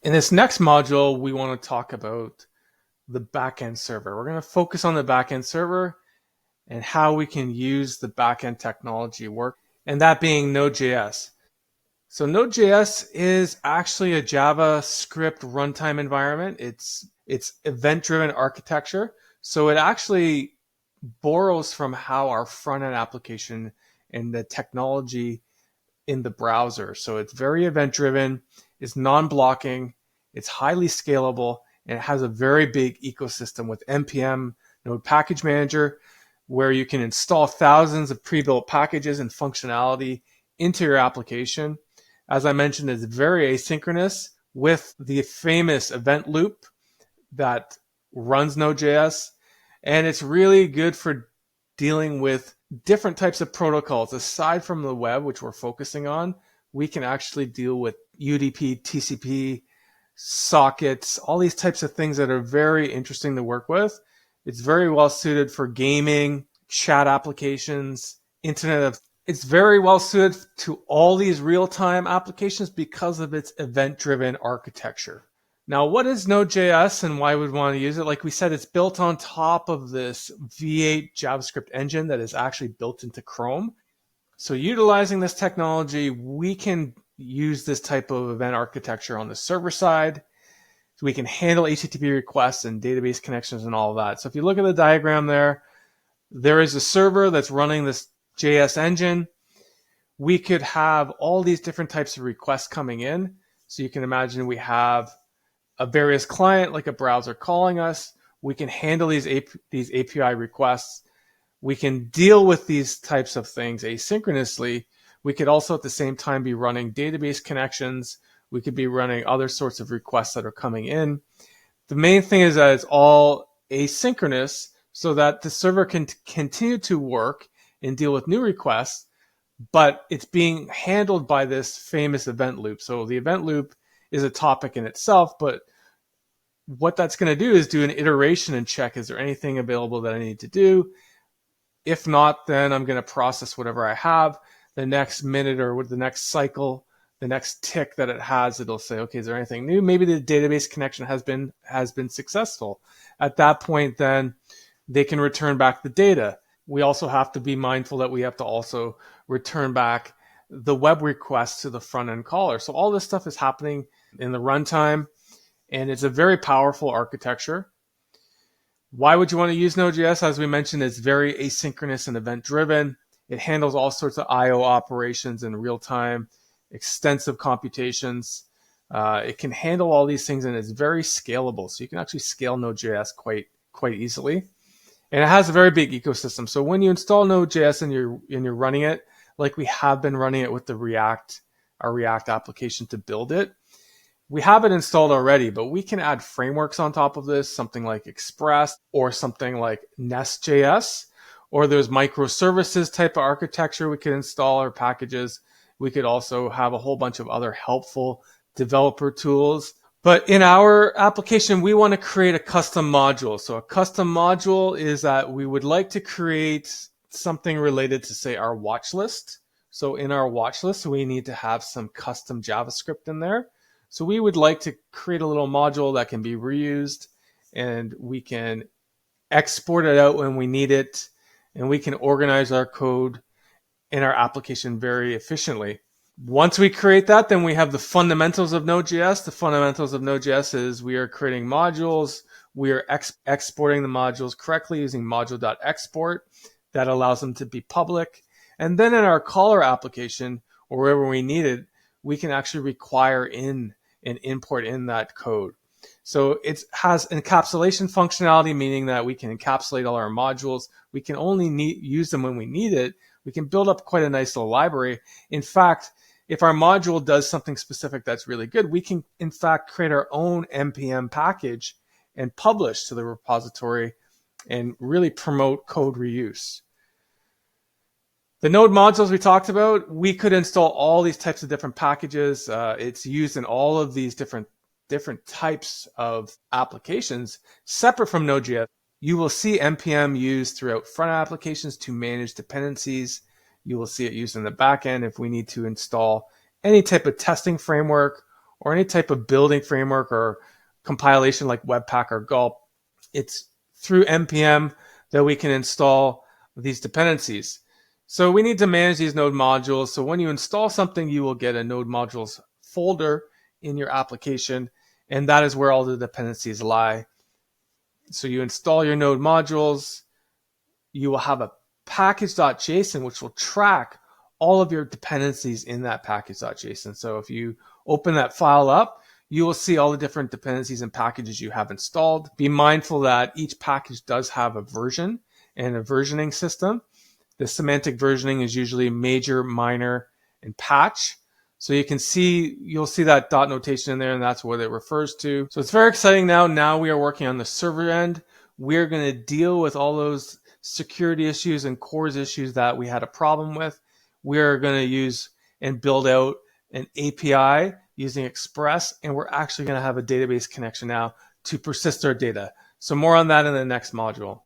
In this next module, we want to talk about the backend server. We're going to focus on the backend server and how we can use the backend technology work, and that being Node.js. So Node.js is actually a JavaScript runtime environment. It's event-driven architecture. So it actually borrows from how our front-end application and the technology in the browser. So it's very event-driven, it's non-blocking, it's highly scalable, and it has a very big ecosystem with NPM Node Package Manager, where you can install thousands of pre-built packages and functionality into your application. As I mentioned, it's very asynchronous with the famous event loop that runs Node.js. And it's really good for dealing with different types of protocols. Aside from the web, which we're focusing on, we can actually deal with UDP, TCP, sockets, all these types of things that are very interesting to work with. It's very well suited for gaming, chat applications, internet of it's very well suited to all these real-time applications because of its event-driven architecture. Now, what is Node.js and why would we want to use it? Like we said, it's built on top of this V8 JavaScript engine that is actually built into Chrome. So utilizing this technology, we can use this type of event architecture on the server side. So we can handle HTTP requests and database connections and all of that. So if you look at the diagram there is a server that's running this JS engine. We could have all these different types of requests coming in. So you can imagine we have a various client, like a browser calling us. We can handle these API requests. We can deal with these types of things asynchronously. We could also at the same time be running database connections. We could be running other sorts of requests that are coming in. The main thing is that it's all asynchronous so that the server can continue to work and deal with new requests, but it's being handled by this famous event loop. So the event loop is a topic in itself, but what that's going to do is do an iteration and check, is there anything available that I need to do? If not, then I'm going to process whatever I have. The next minute or the next cycle, the next tick that it has, it'll say, okay, is there anything new? Maybe the database connection has been successful. At that point, then they can return back the data. We also have to be mindful that we have to also return back the web request to the front end caller. So all this stuff is happening in the runtime, and it's a very powerful architecture. Why would you want to use Node.js? As we mentioned, it's very asynchronous and event driven. It handles all sorts of I/O operations in real time, extensive computations. It can handle all these things, and it's very scalable. So you can actually scale Node.js quite easily. And it has a very big ecosystem. So when you install Node.js and you're running it, like we have been running it with our React application to build it, we have it installed already, but we can add frameworks on top of this, something like Express or something like Nest.js, or there's microservices type of architecture we could install or packages. We could also have a whole bunch of other helpful developer tools. But in our application, we want to create a custom module. So a custom module is that we would like to create something related to, say, our watch list. So in our watch list, we need to have some custom JavaScript in there. So we would like to create a little module that can be reused, and we can export it out when we need it, and we can organize our code in our application very efficiently. Once we create that, then we have the fundamentals of Node.js. The fundamentals of Node.js is we are creating modules. We are exporting the modules correctly using module.export. That allows them to be public. And then in our caller application, or wherever we need it, we can actually require in and import in that code. So it has encapsulation functionality, meaning that we can encapsulate all our modules. We can only use them when we need it. We can build up quite a nice little library. In fact, if our module does something specific that's really good, we can, in fact, create our own NPM package and publish to the repository and really promote code reuse. The node modules we talked about, we could install all these types of different packages. It's used in all of these different types of applications separate from Node.js. You will see NPM used throughout front applications to manage dependencies. You will see it used in the back end if we need to install any type of testing framework or any type of building framework or compilation like Webpack or Gulp, it's through npm that we can install these dependencies. So we need to manage these node modules. So when you install something, you will get a node modules folder in your application, and that is where all the dependencies lie. So you install your node modules, you will have a package.json which will track all of your dependencies in that package.json. So if you open that file up, you will see all the different dependencies and packages you have installed. Be mindful that each package does have a version and a versioning system. The semantic versioning is usually major, minor, and patch. So you can see, you'll see that dot notation in there, and that's what it refers to. So it's very exciting now. Now we are working on the server end. We're going to deal with all those security issues and CORS issues that we had a problem with. We're going to use and build out an API using Express, and we're actually going to have a database connection now to persist our data. So more on that in the next module.